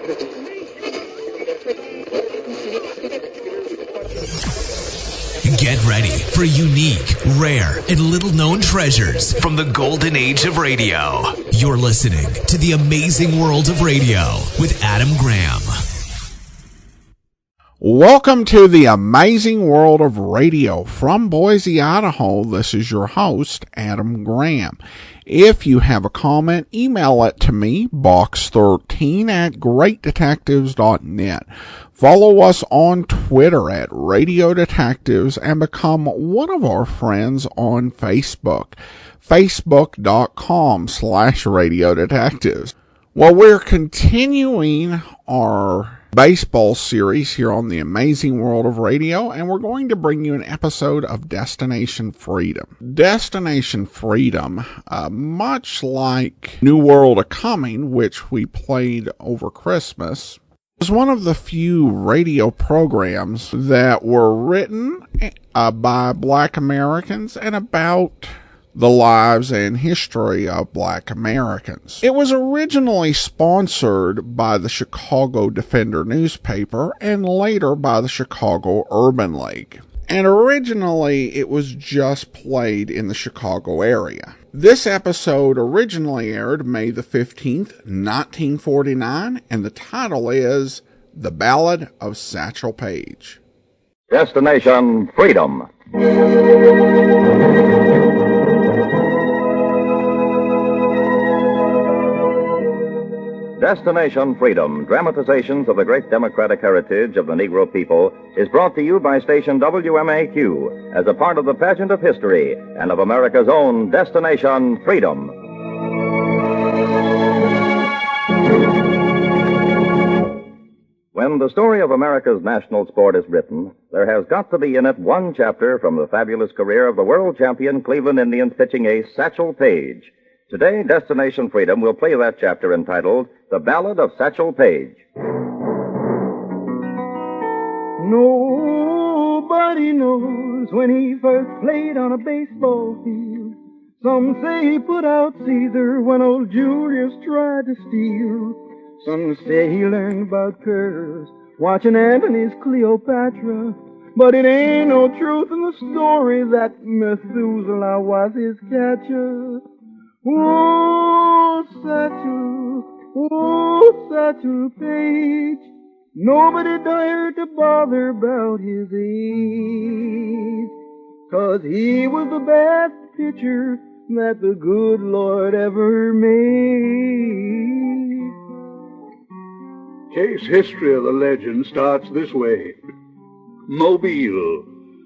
Get ready for unique, rare, and little-known treasures from the golden age of radio. You're listening to The Amazing World of Radio with Adam Graham. Welcome to The Amazing World of Radio. From Boise, Idaho, this is your host, Adam Graham. If you have a comment, email it to me, box13@greatdetectives.net. Follow us on Twitter at Radio Detectives and become one of our friends on Facebook, facebook.com/Radio Detectives. Well, we're continuing our baseball series here on The Amazing World of Radio, and we're going to bring you an episode of Destination Freedom. Destination Freedom, much like New World of Coming, which we played over Christmas, was one of the few radio programs that were written by Black Americans and about the lives and history of Black Americans. It was originally sponsored by the Chicago Defender newspaper and later by the Chicago Urban League. And originally it was just played in the Chicago area. This episode originally aired May the 15th, 1949, and the title is The Ballad of Satchel Paige. Destination Freedom. Destination Freedom, dramatizations of the great democratic heritage of the Negro people, is brought to you by station WMAQ as a part of the pageant of history and of America's own Destination Freedom. When the story of America's national sport is written, there has got to be in it one chapter from the fabulous career of the world champion Cleveland Indians pitching ace Satchel Paige. Today, Destination Freedom will play that chapter entitled The Ballad of Satchel Paige. Nobody knows when he first played on a baseball field. Some say he put out Caesar when old Julius tried to steal. Some say he learned about curves watching Antony's Cleopatra. But it ain't no truth in the story that Methuselah was his catcher. Oh, Satchel Paige, nobody dared to bother about his age, 'cause he was the best pitcher that the good Lord ever made. Case history of the legend starts this way. Mobile.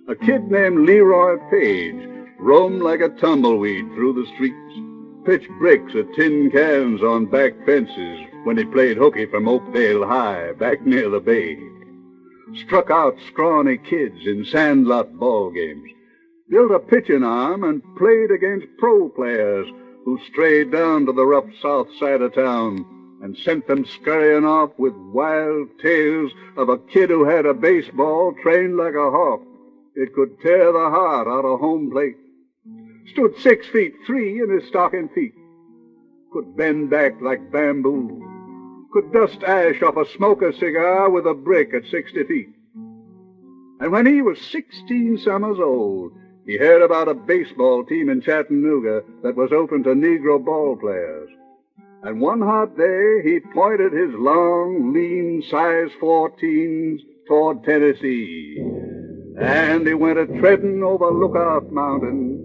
A kid named Leroy Page roamed like a tumbleweed through the streets, pitched bricks at tin cans on back fences when he played hooky from Oakdale High back near the bay. Struck out scrawny kids in sandlot ball games, built a pitching arm and played against pro players who strayed down to the rough south side of town and sent them scurrying off with wild tales of a kid who had a baseball trained like a hawk. It could tear the heart out of home plate. Stood 6'3" in his stocking feet. Could bend back like bamboo. Could dust ash off a smoker cigar with a brick at 60 feet. And when he was 16 summers old, he heard about a baseball team in Chattanooga that was open to Negro ball players. And one hot day, he pointed his long, lean, size 14s toward Tennessee. And he went a-treading over Lookout Mountain,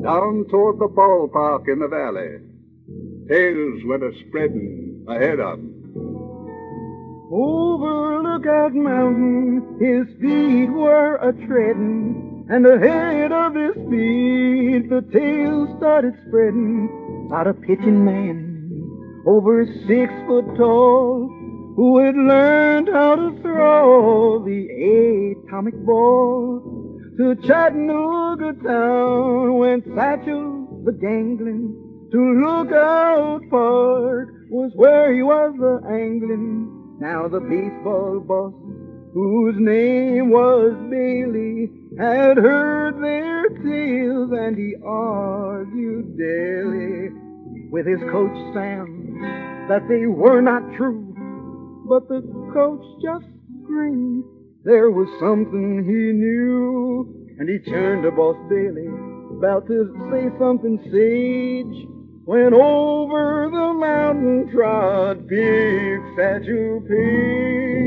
down toward the ballpark in the valley. Tales went a-spreading ahead of him. Over Lookout Mountain, his feet were a-treading, and ahead of his feet, the tales started spreading about a pitching man over 6 foot tall, who had learned how to throw the atomic ball. To Chattanooga town went Satchel the gangling. To Lookout Park was where he was a-angling. Now the baseball boss, whose name was Bailey, had heard their tales, and he argued daily with his coach Sam that they were not true. but the coach just grinned. There was something he knew, and he turned to Boss Bailey, about to say something sage, when over the mountain trod big Satchel Paige.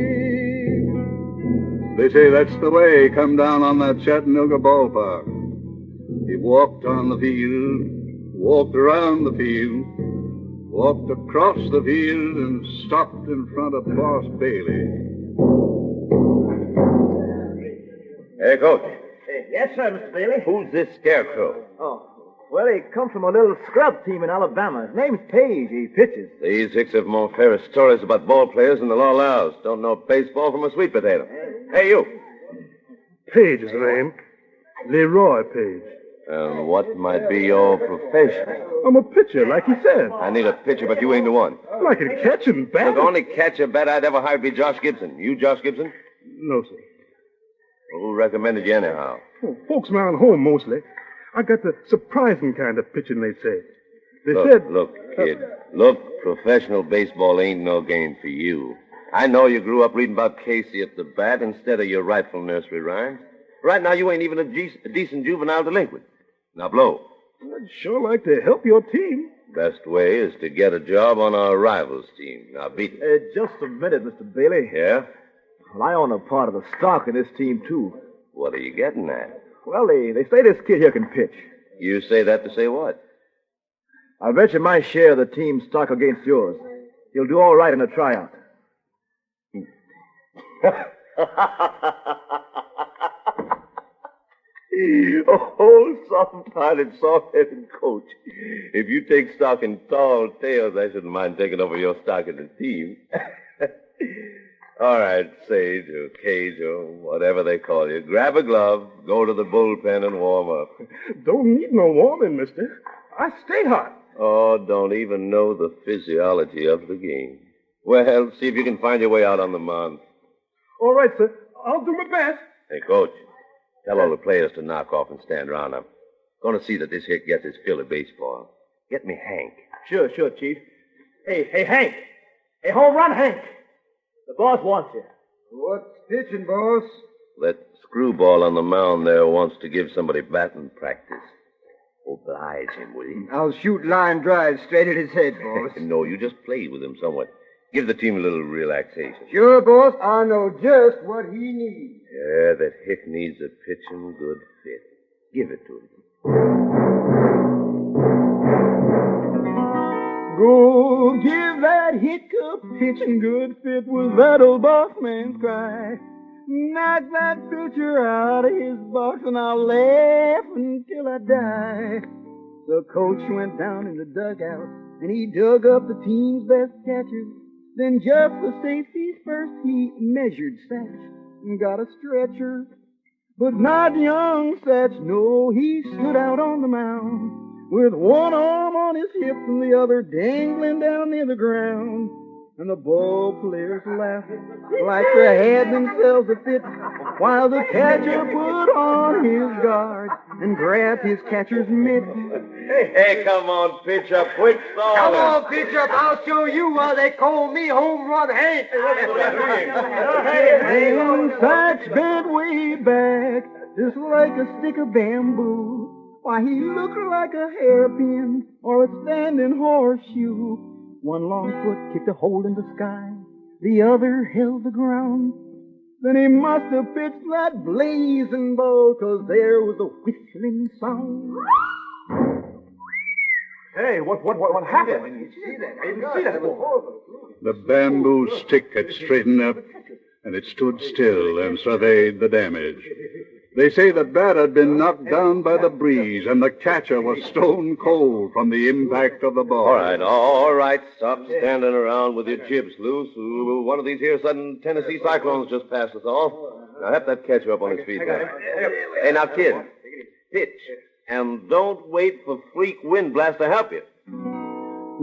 They say that's the way, come down on that Chattanooga ballpark. He walked on the field, walked around the field, walked across the field, and stopped in front of Boss Bailey. Hey, Coach. Yes, sir, Mr. Bailey. Who's this scarecrow? Oh, well, he comes from a little scrub team in Alabama. His name's Paige. He pitches. These hicks have more fair stories about ball players than the law allows. Don't know baseball from a sweet potato. Hey, you. Page is the name. Leroy Paige. And what might be your profession? I'm a pitcher, like he said. I need a pitcher, but you ain't the one. I can catch and bat. The only catcher bat I'd ever hired would be Josh Gibson. You, Josh Gibson? No, sir. Well, who recommended you anyhow? Oh, folks around home, mostly. I got the surprising kind of pitching, they say. They said... Look, kid. Look, professional baseball ain't no game for you. I know you grew up reading about Casey at the bat instead of your rightful nursery rhymes. Right now, you ain't even a decent juvenile delinquent. Now, blow. I'd sure like to help your team. Best way is to get a job on our rivals' team. Now, beat it. Just a minute, Mr. Bailey. Yeah? Well, I own a part of the stock in this team, too. What are you getting at? Well, they say this kid here can pitch. You say that to say what? I'll bet you my share of the team's stock against yours. He'll do all right in a tryout. Oh, soft-hearted, soft-headed coach. If you take stock in tall tales, I shouldn't mind taking over your stock in the team. All right, Sage or Cage or whatever they call you. Grab a glove, go to the bullpen and warm up. Don't need no warming, mister. I stay hot. Oh, don't even know the physiology of the game. Well, see if you can find your way out on the mound. All right, sir. I'll do my best. Hey, Coach, tell all the players to knock off and stand around. I'm going to see that this hick gets his fill of baseball. Get me Hank. Sure, Chief. Hey, Hank. Hey, home run, Hank. The boss wants you. What's pitching, boss? That screwball on the mound there wants to give somebody batting practice. Oblige him, will you? I'll shoot line drives straight at his head, boss. No, you just play with him somewhat. Give the team a little relaxation. Sure, boss. I know just what he needs. Yeah, that hick needs a pitching good fit. Give it to him. Go give that hick a pitching good fit was that old boss man's cry. Knock that pitcher out of his box and I'll laugh until I die. The coach went down in the dugout and he dug up the team's best catchers. Then just for safety's first he measured Satch and got a stretcher. But not young Satch, no, he stood out on the mound with one arm on his hip and the other dangling down near the ground. And the ball players laughed like they had themselves a fit, while the catcher put on his guard and grabbed his catcher's mitt. Hey, come on, pitch up quick, Saul. Come on, pitch up. I'll show you why they call me Home Run Hank. And Satch bent way back, just like a stick of bamboo. Why, he looked like a hairpin or a standing horseshoe. One long foot kicked a hole in the sky, the other held the ground. Then he must have pitched that blazing ball, 'cause there was a whistling sound. Hey, what happened? I didn't see that. The bamboo stick had straightened up, and it stood still and surveyed the damage. They say the bat had been knocked down by the breeze, and the catcher was stone cold from the impact of the ball. All right. Stop standing around with your jibs loose. One of these here sudden Tennessee cyclones just passed us all. Now, have that catcher up on his feet now. Hey, now, kid, pitch. And don't wait for freak wind blast to help you.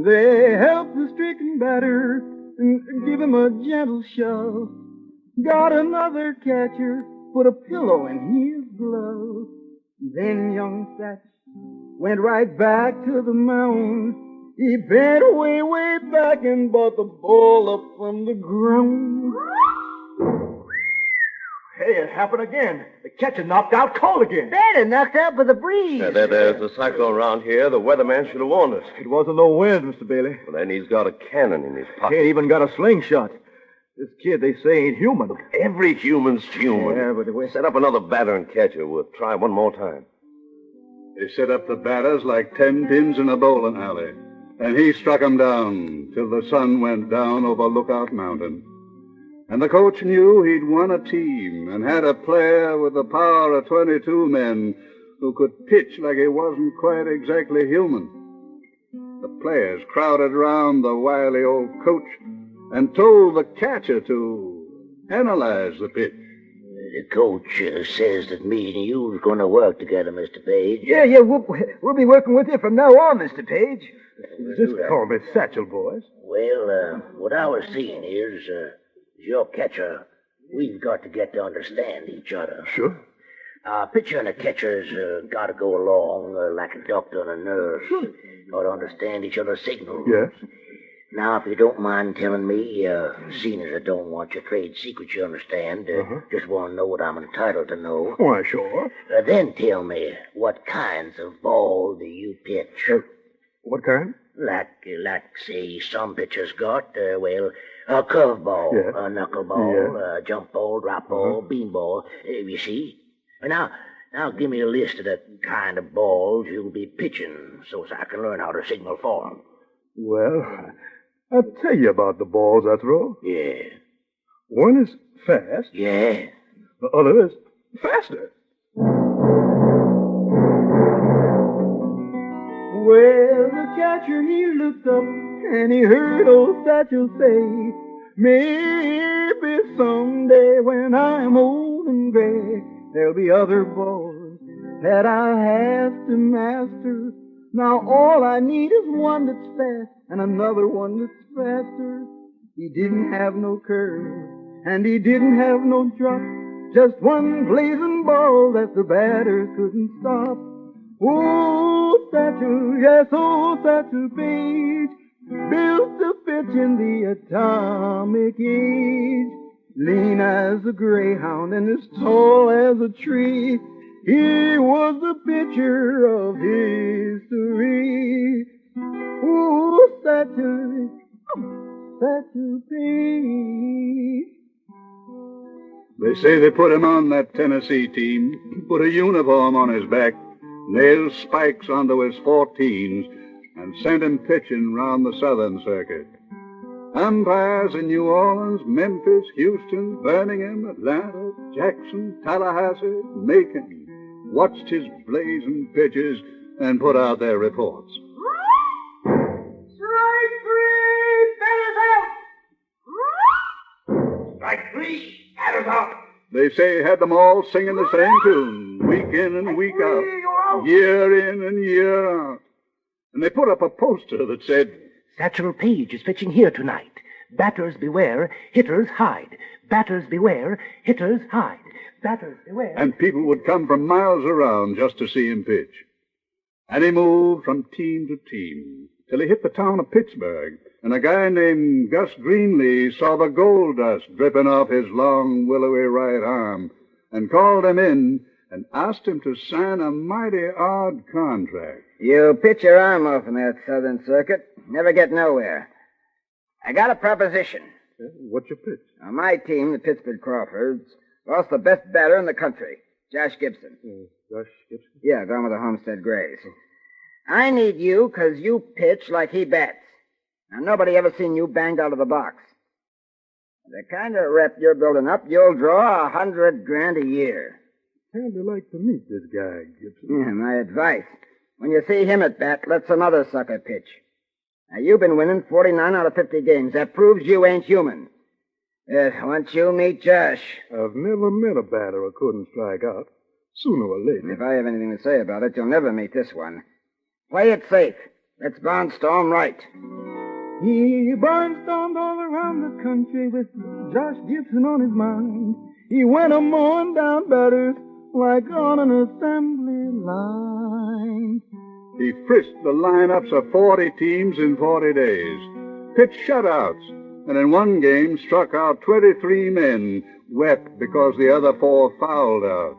They helped the stricken batter and give him a gentle shove. Got another catcher, put a pillow in his glove. Then young Satch went right back to the mound He bent way, way back and brought the ball up from the ground. Hey, it happened again. The catcher knocked out Cole again. Better knocked out by the breeze. There's a cyclone around here. The weatherman should have warned us. It wasn't no wind, Mr. Bailey. Well, then he's got a cannon in his He pocket. ain't even got a slingshot. This kid, they say, ain't human. Every human's human. Yeah, but the way... Set up another batter and catcher. We'll try one more time. They set up the batters like 10 pins in a bowling alley, and he struck 'em down till the sun went down over Lookout Mountain. And the coach knew he'd won a team and had a player with the power of 22 men who could pitch like he wasn't quite exactly human. The players crowded round the wily old coach and told the catcher to analyze the pitch. The coach says that me and you's going to work together, Mr. Page. Yeah, we'll be working with you from now on, Mr. Page. Just call me Satchel, boys. Well, what I was saying is, your catcher, we've got to get to understand each other. Sure. A pitcher and a catcher's got to go along like a doctor and a nurse. Sure. Got to understand each other's signals. Yes. Now, if you don't mind telling me, seeing as I don't want your trade secrets, you understand, just want to know what I'm entitled to know. Why, sure. Then tell me, what kinds of ball do you pitch? What kind? Like, say, some pitchers got, a curveball, Yeah. a knuckleball, Yeah. a jump ball, drop ball, bean ball, you see? Now give me a list of the kind of balls you'll be pitching so I can learn how to signal for 'em. Well, I'll tell you about the balls I throw. Yeah. One is fast. Yeah. The other is faster. Well, the catcher, he looked up and he heard old Satchel say, maybe someday when I'm old and gray, there'll be other balls that I'll have to master. Now all I need is one that's fast and another one that's faster. He didn't have no curve and he didn't have no drop, just one blazing ball that the batters couldn't stop. Oh, Satchel, yes, oh, Satchel Paige built a pitch in the atomic age. Lean as a greyhound and as tall as a tree, he was the pitcher of history. Oh, Satchel Paige. They say they put him on that Tennessee team, put a uniform on his back, nailed spikes onto his 14s, and sent him pitching round the Southern Circuit. Umpires in New Orleans, Memphis, Houston, Birmingham, Atlanta, Jackson, Tallahassee, Macon watched his blazing pitches and put out their reports. Strike three, batters out! Strike three, batters out! They say had them all singing the same tune, week in and week out, year in and year out. And they put up a poster that said, Satchel Paige is pitching here tonight. Batters beware, hitters hide. Batters beware, hitters hide. Batters beware. and people would come from miles around just to see him pitch. And he moved from team to team till he hit the town of Pittsburgh, and a guy named Gus Greenlee saw the gold dust dripping off his long, willowy right arm and called him in and asked him to sign a mighty odd contract. You pitch your arm off in that Southern Circuit, never get nowhere. I got a proposition. What's your pitch? On my team, the Pittsburgh Crawfords, lost the best batter in the country, Josh Gibson. Josh Gibson? Yeah, gone with the Homestead Grays. I need you because you pitch like he bats. Now, nobody ever seen you banged out of the box. The kind of rep you're building up, you'll draw $100,000 a year. Kind of like to meet this guy, Gibson. Yeah, my advice. When you see him at bat, let some other sucker pitch. Now, you've been winning 49 out of 50 games. That proves you ain't human. Once you meet Josh... I've never met a batter who couldn't strike out. Sooner or later. If I have anything to say about it, you'll never meet this one. Play it safe. Let's barnstorm right. He barnstormed all around the country with Josh Gibson on his mind. He went a mowing down batters like on an assembly line. He frisked the lineups of 40 teams in 40 days, pitched shutouts, and in one game struck out 23 men, wet because the other 4 fouled out.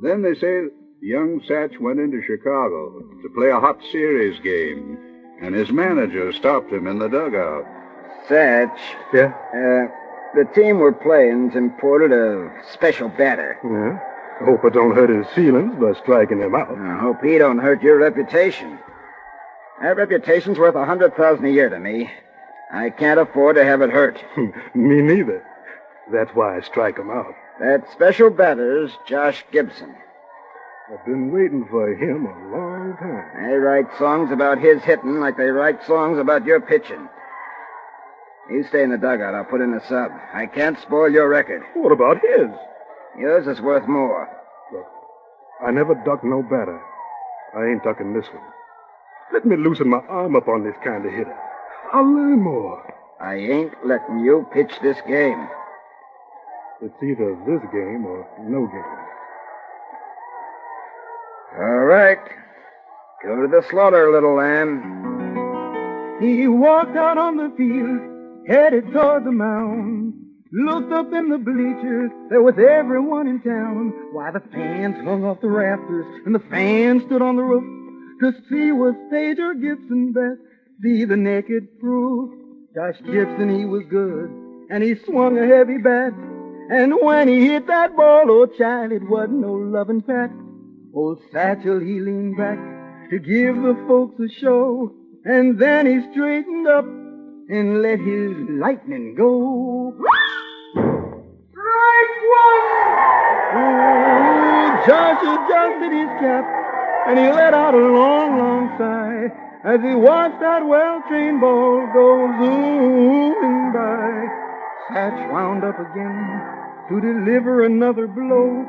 Then they say young Satch went into Chicago to play a hot series game, and his manager stopped him in the dugout. Satch. Yeah? The team we're playing's imported a special batter. Yeah? I hope I don't hurt his feelings by striking him out. I hope he don't hurt your reputation. That reputation's worth $100,000 a year to me. I can't afford to have it hurt. Me neither. That's why I strike him out. That special batter's Josh Gibson. I've been waiting for him a long time. They write songs about his hitting like they write songs about your pitching. You stay in the dugout. I'll put in a sub. I can't spoil your record. What about his? Yours is worth more. Look, I never ducked no batter. I ain't ducking this one. Let me loosen my arm up on this kind of hitter. I'll learn more. I ain't letting you pitch this game. It's either this game or no game. All right. Go to the slaughter, little lamb. He walked out on the field, headed toward the mound. Looked up in the bleachers, there was everyone in town. Why, the fans hung off the rafters, and the fans stood on the roof to see was Page or Gibson best. See the naked proof. Josh Gibson, he was good, and he swung a heavy bat. And when he hit that ball, oh child, it wasn't no loving pat. Old Satchel, he leaned back to give the folks a show, and then he straightened up and let his lightning go. Strike one! Oh, Josh adjusted his cap, and he let out a long, long sigh as he watched that well-trained ball go zooming by. Satch wound up again to deliver another blow.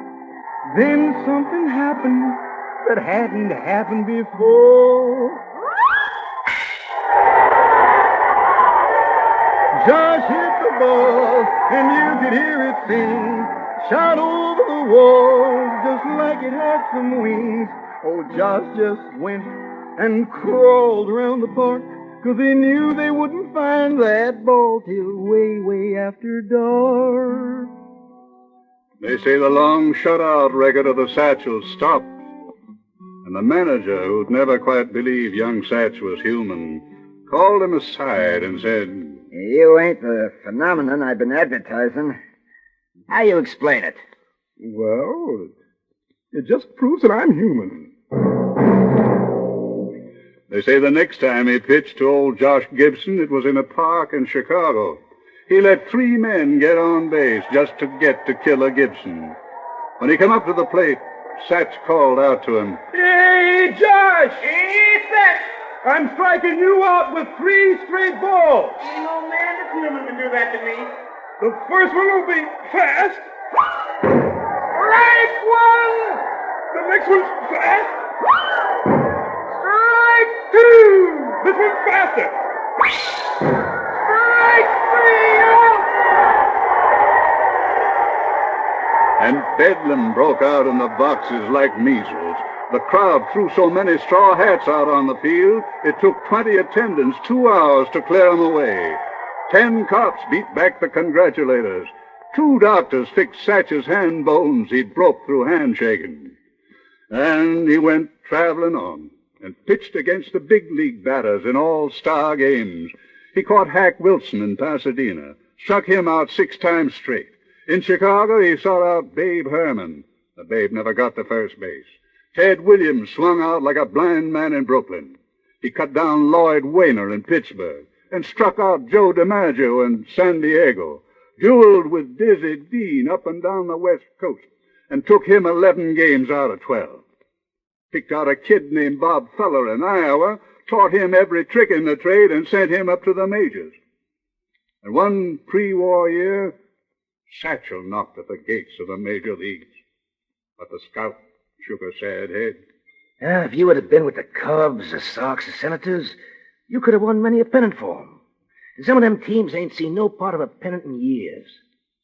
Then something happened that hadn't happened before. Josh hit the ball, and you could hear it sing, shout over the walls, just like it had some wings. Oh, Josh just went and crawled around the park, 'cause he knew they wouldn't find that ball till way, way after dark. They say the long shutout record of the Satchel stopped, and the manager, who'd never quite believed young Satch was human, called him aside and said, You ain't the phenomenon I've been advertising. How you explain it? Well, it just proves that I'm human. They say the next time he pitched to old Josh Gibson, it was in a park in Chicago. He let 3 men get on base just to get to Killer Gibson. When he came up to the plate, Satch called out to him, Hey, Josh! Hey, Satch! I'm striking you out with 3 straight balls. Ain't no man that's human can do that to me. The first one will be fast. Strike one! The next one's fast. Strike 2! This one's faster. Strike 3! Out! and bedlam broke out in the boxes like measles. The crowd threw so many straw hats out on the field, it took 20 attendants 2 hours to clear them away. 10 cops beat back the congratulators. 2 doctors fixed Satch's hand bones he'd broke through handshaking. And he went traveling on and pitched against the big league batters in all-star games. He caught Hack Wilson in Pasadena, struck him out 6 times straight. In Chicago, he sought out Babe Herman. The Babe never got to first base. Ted Williams swung out like a blind man in Brooklyn. He cut down Lloyd Wainer in Pittsburgh and struck out Joe DiMaggio in San Diego, dueled with Dizzy Dean up and down the West Coast, and took him 11 games out of 12. Picked out a kid named Bob Feller in Iowa, taught him every trick in the trade, and sent him up to the majors. And one pre-war year, Satchel knocked at the gates of the major leagues. But the scout shook a sad head. If you would have been with the Cubs, the Sox, the Senators, you could have won many a pennant for 'em. And some of them teams ain't seen no part of a pennant in years.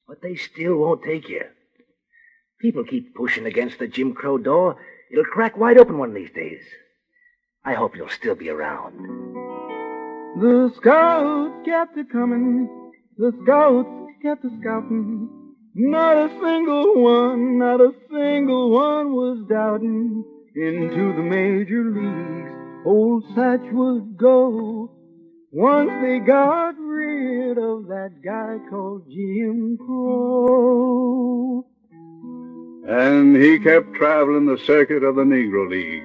But they still won't take you. People keep pushing against the Jim Crow door. It'll crack wide open one of these days. I hope you'll still be around. The scouts kept a coming, the scouts kept a scouting. Not a single one was doubting. Into the major leagues, old Satch would go. Once they got rid of that guy called Jim Crow. And he kept traveling the circuit of the Negro League.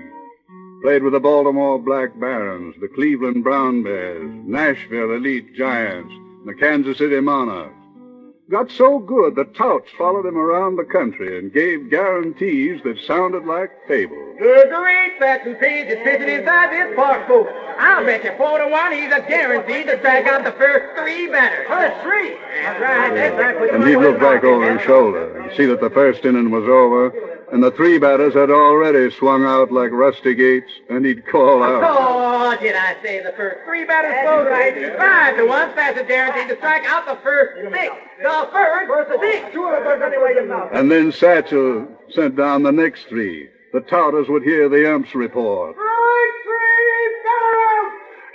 Played with the Baltimore Black Barons, the Cleveland Brown Bears, Nashville Elite Giants, and the Kansas City Monarchs. Got so good that touts followed him around the country and gave guarantees that sounded like fables. The great Satchel Paige is pitching inside this park, folks. I'll bet you 4-1 he's a guaranteed to strike out the first 3 batters. First 3? That's right. And he'd look back over his shoulder and see that the first inning was over, and the 3 batters had already swung out like rusty gates, and he'd call out. Oh, did I say the first 3 batters, folks? 5-1, Satchel guaranteed to strike out the first 6. The first 6. And then Satchel sent down the next 3. The touters would hear the ump's report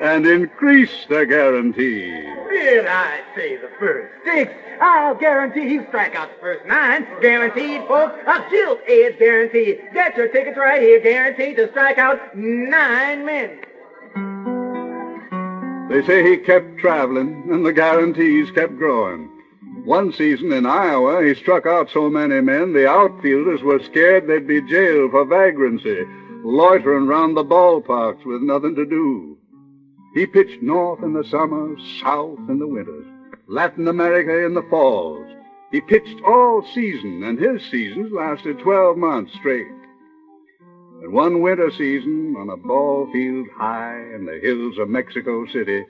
and increase their guarantee. Did I say the first 6? I'll guarantee he'll strike out the first 9. Guaranteed, folks. A gilt edge guaranteed. Get your tickets right here. Guaranteed to strike out 9 men. They say he kept traveling, and the guarantees kept growing. One season in Iowa, he struck out so many men, the outfielders were scared they'd be jailed for vagrancy, loitering round the ballparks with nothing to do. He pitched north in the summers, south in the winters, Latin America in the falls. He pitched all season, and his seasons lasted 12 months straight. And one winter season, on a ball field high in the hills of Mexico City,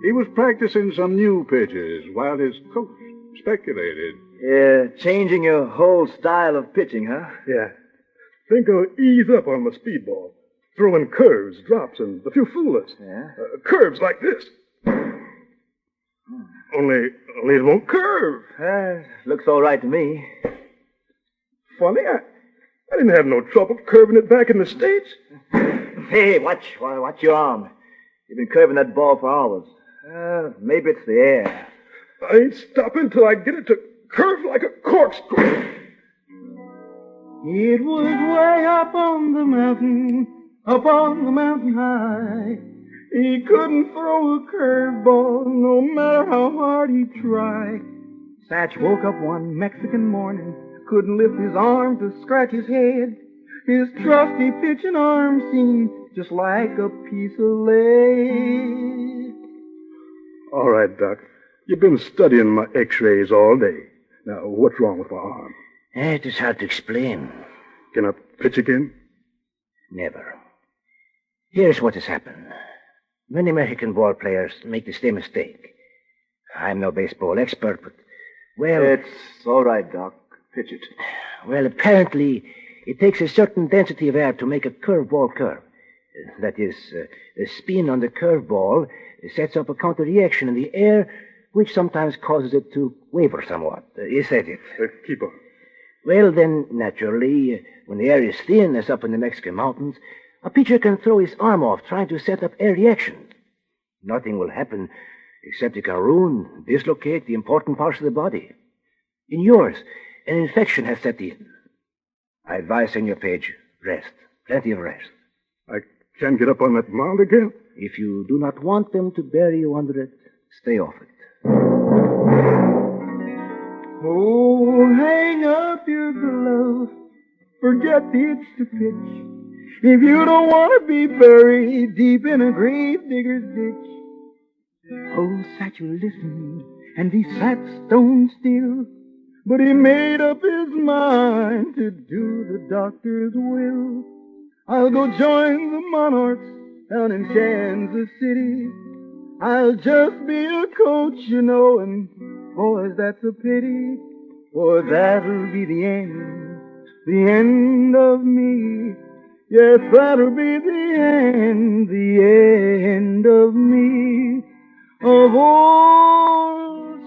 he was practicing some new pitches while his coach speculated. Changing your whole style of pitching, huh? Yeah. Think I'll ease up on my speedball. Throwing curves, drops, and a few foolers. Yeah? Curves like this. Only it won't curve. Looks all right to me. Funny, I didn't have no trouble curving it back in the States. Hey, watch your arm. You've been curving that ball for hours. Maybe it's the air. I ain't stopping till I get it to curve like a corkscrew. It was way up on the mountain high. He couldn't throw a curveball no matter how hard he tried. Satch woke up one Mexican morning, couldn't lift his arm to scratch his head. His trusty pitching arm seemed just like a piece of lead. All right, Doc. You've been studying my x-rays all day. Now, what's wrong with my arm? It is hard to explain. Can I pitch again? Never. Here's what has happened. Many American ball players make the same mistake. I'm no baseball expert, but, well... It's all right, Doc. Pitch it. Well, apparently, it takes a certain density of air to make a curveball curve. That is, the spin on the curveball sets up a counter-reaction in the air, which sometimes causes it to waver somewhat. Is that it? Keep on. Well, then, naturally, when the air is thin, as up in the Mexican mountains, a pitcher can throw his arm off trying to set up air reactions. Nothing will happen except it can ruin, dislocate the important parts of the body. In yours, an infection has set in. I advise, Senor Paige, rest. Plenty of rest. I can't get up on that mound again? If you do not want them to bury you under it, stay off it. Oh, hang up your glove. Forget the itch to pitch. If you don't want to be buried deep in a grave digger's ditch. Oh, Satchel listened, and he sat stone still. But he made up his mind to do the doctor's will. I'll go join the Monarchs down in Kansas City. I'll just be a coach, you know, and boys, that's a pity. For that'll be the end of me. Yes, that'll be the end of me. Of old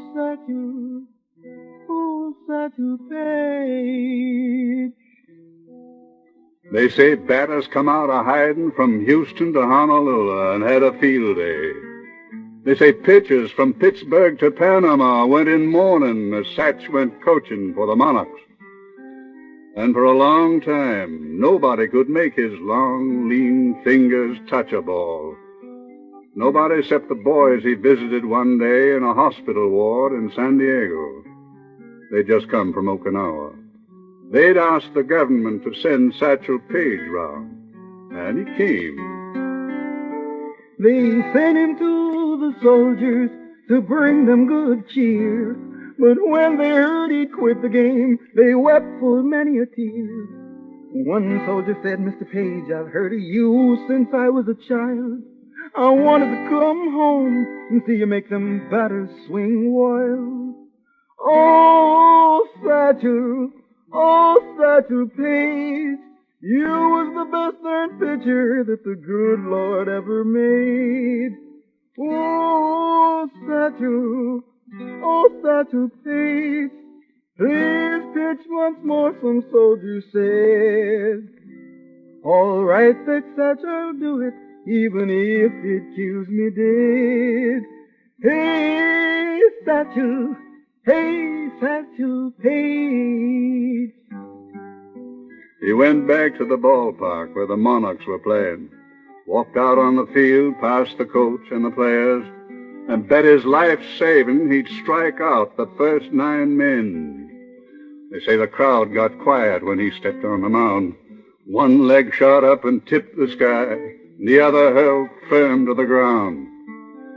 Satchel Paige. They say batters come out of hiding from Houston to Honolulu and had a field day. They say pitchers from Pittsburgh to Panama went in mourning as Satch went coaching for the Monarchs. And for a long time, nobody could make his long, lean fingers touch a ball. Nobody except the boys he visited one day in a hospital ward in San Diego. They'd just come from Okinawa. They'd asked the government to send Satchel Paige round, and he came. They sent him to the soldiers to bring them good cheer. But when they heard he'd quit the game, they wept for many a tear. One soldier said, Mr. Paige, I've heard of you since I was a child. I wanted to come home and see you make them batters swing wild. Oh, Satchel Paige, you was the best darn pitcher that the good Lord ever made. Oh, Satchel Paige, please pitch once more, some soldiers said. All right, said Satchel, I'll do it, even if it kills me dead. Hey, Satchel Paige. He went back to the ballpark where the Monarchs were playing, walked out on the field past the coach and the players, and bet his life saving he'd strike out the first 9 men. They say the crowd got quiet when he stepped on the mound. One leg shot up and tipped the sky, the other held firm to the ground.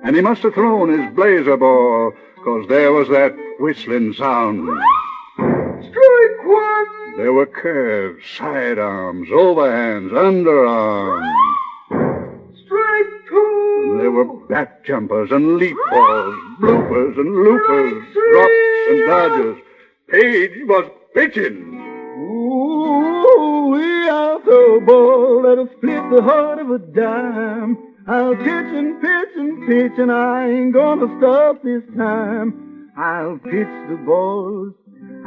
And he must have thrown his blazer ball, 'cause there was that whistling sound. Strike one! There were curves, sidearms, overhands, underarms. Strike two! There were back jumpers and leap balls, bloopers and loopers, drops and dodgers. Paige was pitching. Ooh, I'll throw a ball that'll split the heart of a dime. I'll pitch and pitch and pitch, and I ain't gonna stop this time. I'll pitch the balls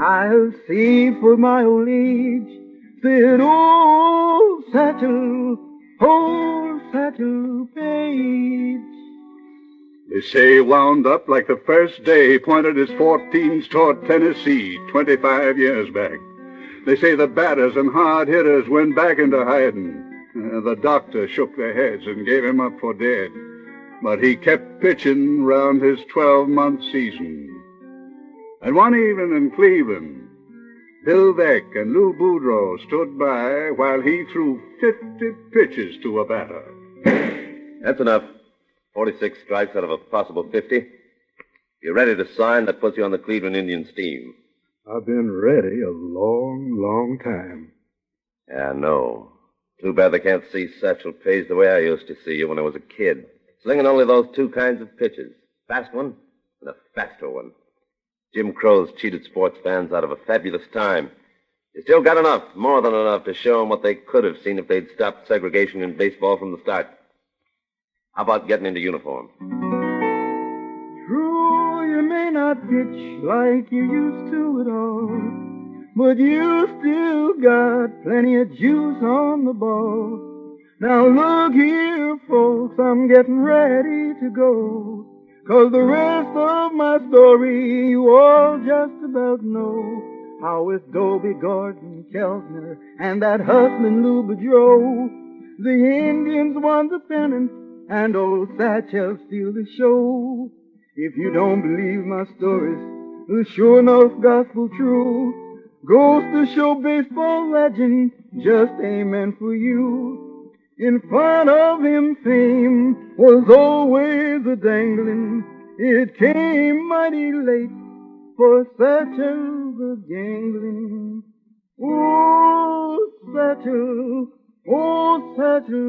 I'll save for my old age. Said old Satchel Paige. They say he wound up like the first day he pointed his 14s toward Tennessee 25 years back. They say the batters and hard hitters went back into hiding. The doctor shook their heads and gave him up for dead. But he kept pitching round his 12-month season. And one evening in Cleveland, Bill Beck and Lou Boudreau stood by while he threw 50 pitches to a batter. That's enough. 46 strikes out of a possible 50. You're ready to sign, that puts you on the Cleveland Indians team. I've been ready a long, long time. Yeah, I know. Too bad they can't see Satchel Paige the way I used to see you when I was a kid. Slinging only those 2 kinds of pitches. Fast one and a faster one. Jim Crow's cheated sports fans out of a fabulous time. You still got enough, more than enough, to show them what they could have seen if they'd stopped segregation in baseball from the start. How about getting into uniform? True, you may not pitch like you used to at all, but you still got plenty of juice on the ball. Now look here, folks, I'm getting ready to go, 'cause the rest of my story you all just about know. How with Dobie, Gordon, Keltner, and that hustling Lou Boudreau, the Indians won the pennant, and old Satchel steal the show. If you don't believe my stories, the sure enough gospel true, goes to show baseball legend just ain't meant for you. In front of him fame was always a dangling. It came mighty late for Satchel the gangling. Oh, Satchel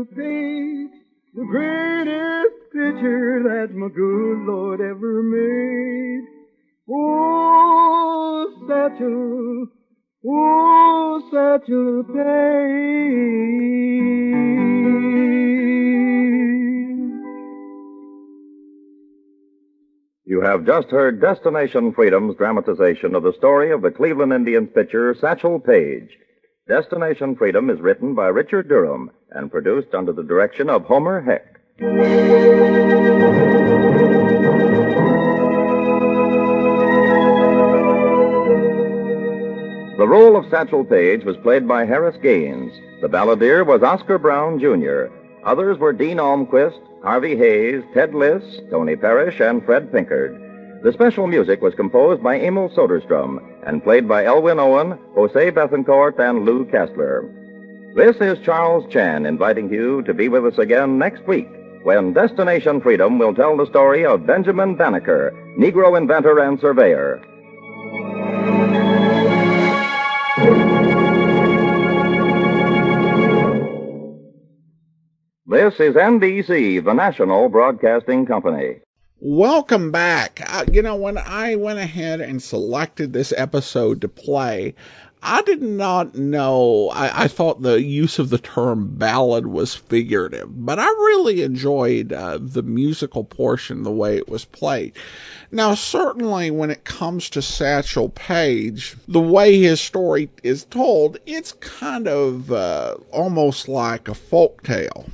Paige, the greatest pitcher that my good Lord ever made. Oh, Satchel Paige. You have just heard Destination Freedom's dramatization of the story of the Cleveland Indians pitcher Satchel Paige. Destination Freedom is written by Richard Durham and produced under the direction of Homer Heck. The role of Satchel Paige was played by Harris Gaines. The balladeer was Oscar Brown, Jr. Others were Dean Almquist, Harvey Hayes, Ted Liss, Tony Parrish, and Fred Pinkard. The special music was composed by Emil Soderstrom and played by Elwin Owen, Jose Bethencourt, and Lou Kessler. This is Charles Chan inviting you to be with us again next week when Destination Freedom will tell the story of Benjamin Banneker, Negro inventor and surveyor. This is NBC, the national broadcasting company. Welcome back. When I went ahead and selected this episode to play, I did not know, I thought the use of the term ballad was figurative, but I really enjoyed the musical portion, the way it was played. Now, certainly when it comes to Satchel Paige, the way his story is told, it's kind of almost like a folk tale.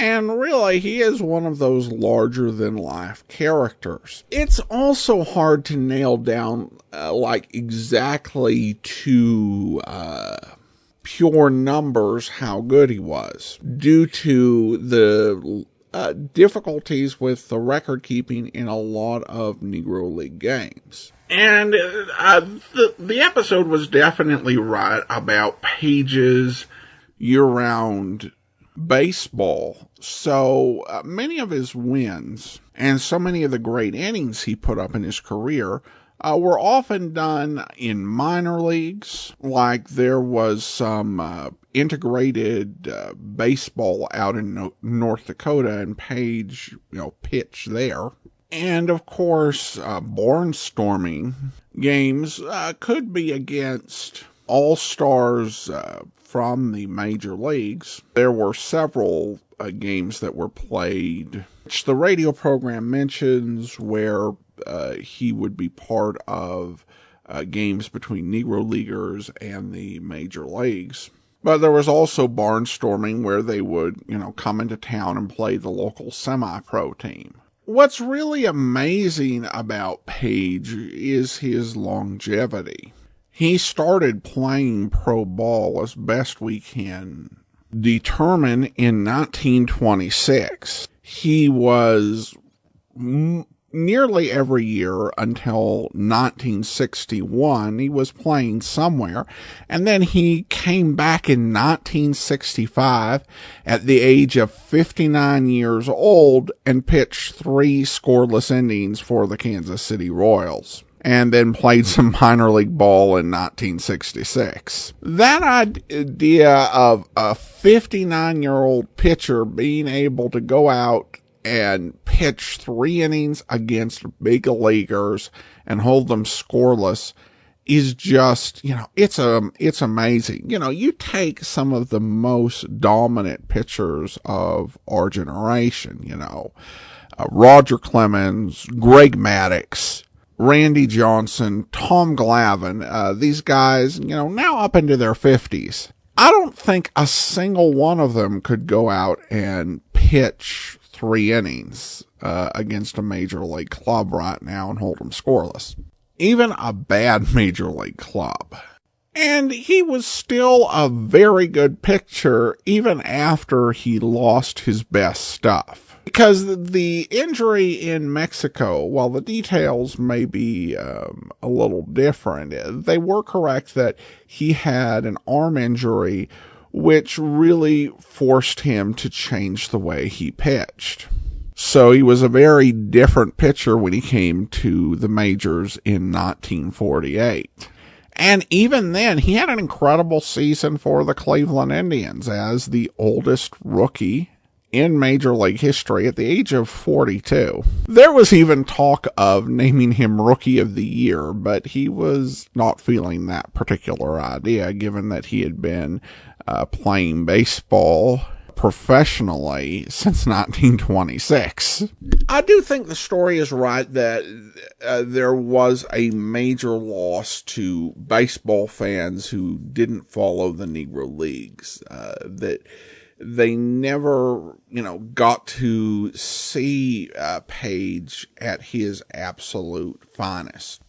And really, he is one of those larger-than-life characters. It's also hard to nail down, exactly to pure numbers how good he was, due to the difficulties with the record-keeping in a lot of Negro League games. And the episode was definitely right about Paige's year-round baseball. So many of his wins and so many of the great innings he put up in his career were often done in minor leagues. Like there was some integrated baseball out in North Dakota, and Paige, pitched there. And of course, barnstorming games could be against all-stars from the major leagues. There were several games that were played, which the radio program mentions, where he would be part of games between Negro Leaguers and the major leagues. But there was also barnstorming where they would, come into town and play the local semi-pro team. What's really amazing about Paige is his longevity. He started playing pro ball, as best we can determine, in 1926. He was nearly every year until 1961. He was playing somewhere, and then he came back in 1965 at the age of 59 years old and pitched 3 scoreless innings for the Kansas City Royals, and then played some minor league ball in 1966. That idea of a 59-year-old pitcher being able to go out and pitch 3 innings against big leaguers and hold them scoreless is just, it's amazing. You take some of the most dominant pitchers of our generation, Roger Clemens, Greg Maddux, Randy Johnson, Tom Glavine, these guys, now up into their 50s. I don't think a single one of them could go out and pitch 3 innings against a major league club right now and hold them scoreless. Even a bad major league club. And he was still a very good pitcher even after he lost his best stuff. Because the injury in Mexico, while the details may be a little different, they were correct that he had an arm injury which really forced him to change the way he pitched. So he was a very different pitcher when he came to the majors in 1948. And even then, he had an incredible season for the Cleveland Indians as the oldest rookie in Major League history at the age of 42. There was even talk of naming him Rookie of the Year, but he was not feeling that particular idea, given that he had been playing baseball professionally since 1926. I do think the story is right that there was a major loss to baseball fans who didn't follow the Negro Leagues, that they never, got to see Paige at his absolute finest.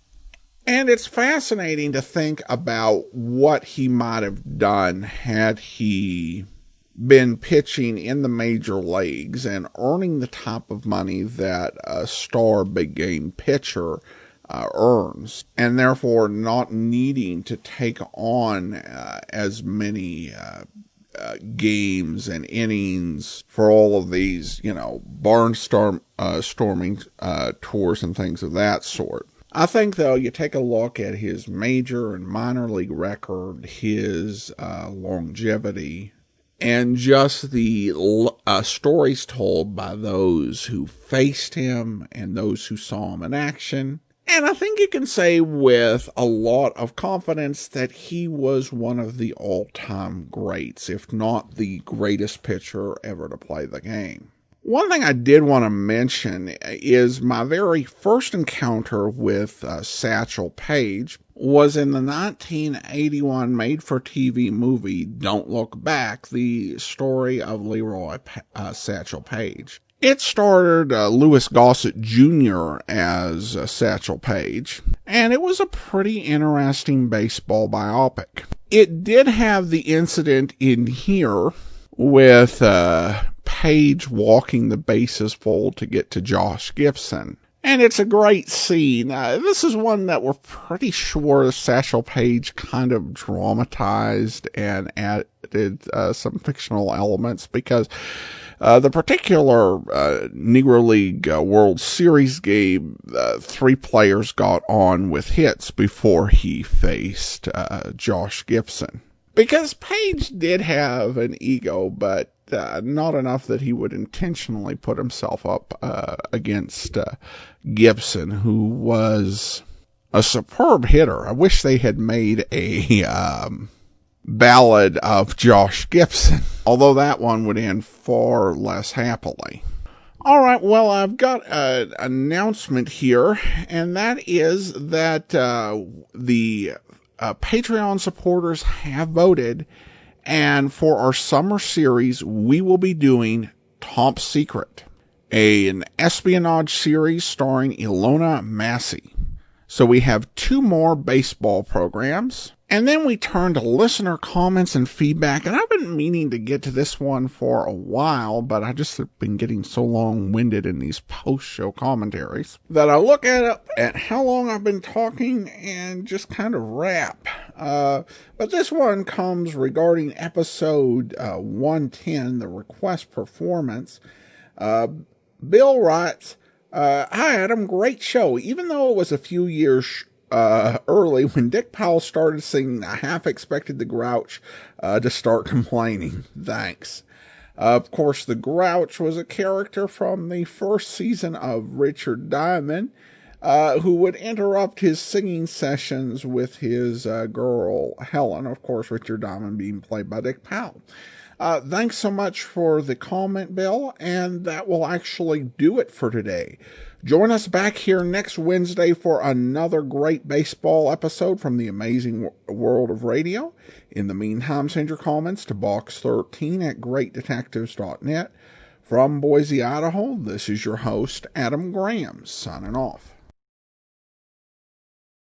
And it's fascinating to think about what he might have done had he been pitching in the major leagues and earning the type of money that a star big game pitcher earns, and therefore not needing to take on as many games and innings for all of these, barnstorming tours and things of that sort. I think, though, you take a look at his major and minor league record, his longevity, and just the stories told by those who faced him and those who saw him in action. And I think you can say with a lot of confidence that he was one of the all-time greats, if not the greatest pitcher ever to play the game. One thing I did want to mention is my very first encounter with Satchel Paige was in the 1981 made-for-TV movie Don't Look Back, the story of Leroy Satchel Paige. It starred Louis Gossett Jr. as Satchel Paige, and it was a pretty interesting baseball biopic. It did have the incident in here with Paige walking the bases full to get to Josh Gibson. And it's a great scene. This is one that we're pretty sure Satchel Paige kind of dramatized and added some fictional elements, because the particular Negro League World Series game, 3 players got on with hits before he faced Josh Gibson. Because Paige did have an ego, but not enough that he would intentionally put himself up against Gibson, who was a superb hitter. I wish they had made a Ballad of Josh Gibson, although that one would end far less happily. All right, well, I've got an announcement here, and that is that the Patreon supporters have voted, and for our summer series, we will be doing Top Secret, an espionage series starring Ilona Massey. So we have 2 more baseball programs, and then we turn to listener comments and feedback, and I've been meaning to get to this one for a while, but I just have been getting so long-winded in these post-show commentaries that I look at how long I've been talking and just kind of wrap. But this one comes regarding episode 110, the request performance. Bill writes, hi, Adam, great show. Even though it was a few years early, when Dick Powell started singing, I half expected the Grouch to start complaining. Thanks. Of course, the Grouch was a character from the first season of Richard Diamond, who would interrupt his singing sessions with his girl, Helen. Of course, Richard Diamond being played by Dick Powell. Thanks so much for the comment, Bill, and that will actually do it for today. Join us back here next Wednesday for another great baseball episode from the amazing world of radio. In the meantime, send your comments to box13 at greatdetectives.net. From Boise, Idaho, this is your host, Adam Graham, signing off.